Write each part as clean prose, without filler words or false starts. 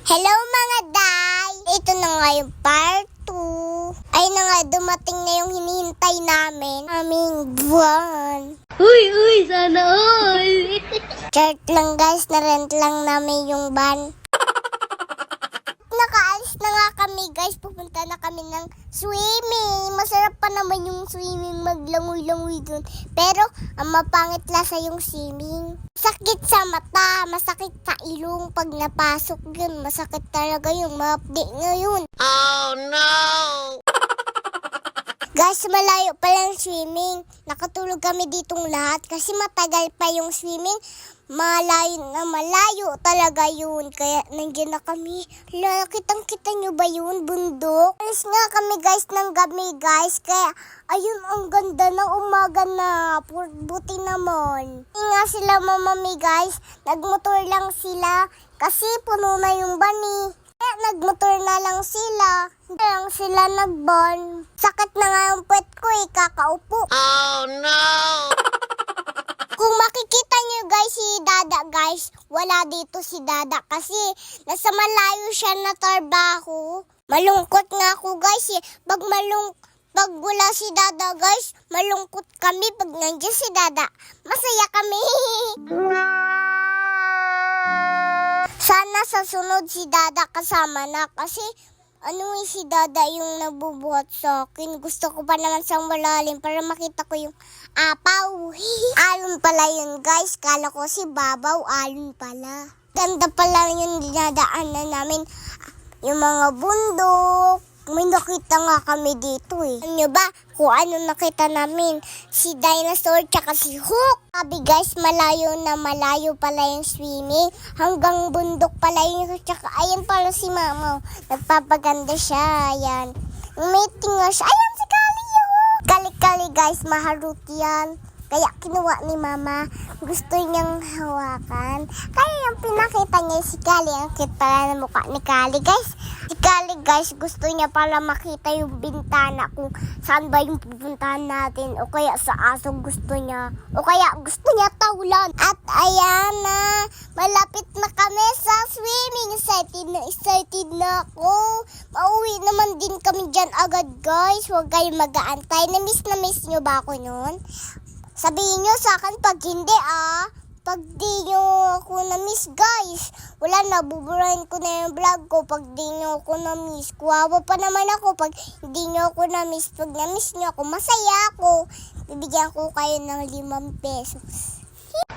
Hello mga day! Ito na nga yung part 2. Ay na nga, dumating na yung hinihintay namin. Aming buwan. Uy, sana all! Chart lang guys, na-rent lang namin yung van. Nakaalis na nga kami guys, pupunta na kami ng swimming. Masarap pa naman yung swimming, maglangoy-langoy dun. Pero, ang mapangit lasa yung swimming. Sakit sa mata, masakit sa ilong pag napasok yun. Masakit talaga yung ma-update ngayon. Oh no! Guys, malayo pa lang swimming. Nakatulog kami ditong lahat kasi matagal pa yung swimming. Malayo talaga yun. Kaya nandiyan na kami. Kitang-kita nyo ba yun, bundok? Alis nga kami guys ng gabi guys. Kaya ayun, ang ganda ng umaga na. Buti naman. Hindi nga sila mamami guys. Nagmotor lang sila kasi puno na yung bani. Kaya nagmotor na lang sila. Hindi lang sila nagban. Sakit na nga yung puwet ko kakaupo. Oh no! Kung makikita niyo guys si Dada guys, wala dito si Dada kasi nasa malayo siya na trabaho. Malungkot nga ako guys Pag wala si Dada guys, malungkot kami. Pag nandiyan si Dada, masaya kami. Sana sa sunod si Dada kasama na kasi si Dada yung nabubuhat sa akin. Gusto ko pa naman siyang malalim para makita ko yung apaw. Alon pala yun guys. Kala ko si Babaw, alon pala. Ganda pala yung dinadaanan namin. Yung mga bundok. May nakita nga kami dito Alam nyo ba kung ano nakita namin? Si dinosaur tsaka si Hook. Sabi guys, malayo pala yung swimming. Hanggang bundok pala yun. Tsaka ayan pala si Mama. Nagpapaganda siya. Ayan. Umiting nga siya. Ayan si Kali yun. Kali-kali guys, maharot yan. Kaya kinuha ni Mama. Gusto niyang hawakan. Kaya yung pinakita niya si Kali. Ang cute pala ng mukha ni Kali guys. Si Kali guys, gusto niya para makita yung bintana kung saan ba yung pupuntahan natin. O kaya sa aso gusto niya. O kaya gusto niya taulan. At ayan na. Malapit na kami sa swimming. Excited na ako. Mauwi naman din kami dyan agad guys. Huwag kayong mag-aantay. Na-miss nyo ba ako nun? Sabihin nyo sa akin pag hindi Pag di nyo ako na-miss guys, wala na, buburahin ko na yung vlog ko pag di nyo ako na-miss. Kuwawa pa naman ako pag hindi nyo ako na-miss. Pag na-miss nyo ako, masaya ako. Bibigyan ko kayo ng 5 pesos.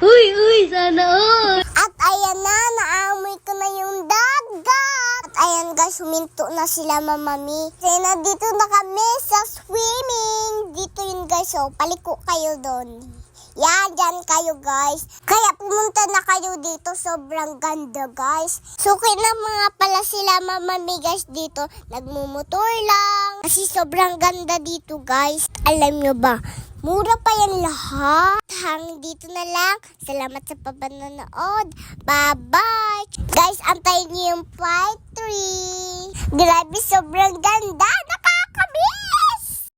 Uy, sana all! At ayan na, naamoy ko na yung dagat. At ayan guys, huminto na sila mamami. Kasi na dito na kami sa swimming. Dito yun guys, paliko kayo doon. Yan, dyan kayo guys. Kaya pumunta na kayo dito. Sobrang ganda guys. Suki na mga pala sila mamami guys dito. Nagmumotor lang. Kasi sobrang ganda dito guys. Alam nyo ba, mura pa yan lahat. Hanggang dito na lang. Salamat sa panonood. Bye-bye. Guys, antayin niyo yung part 3. Grabe, sobrang ganda. Nakakabit.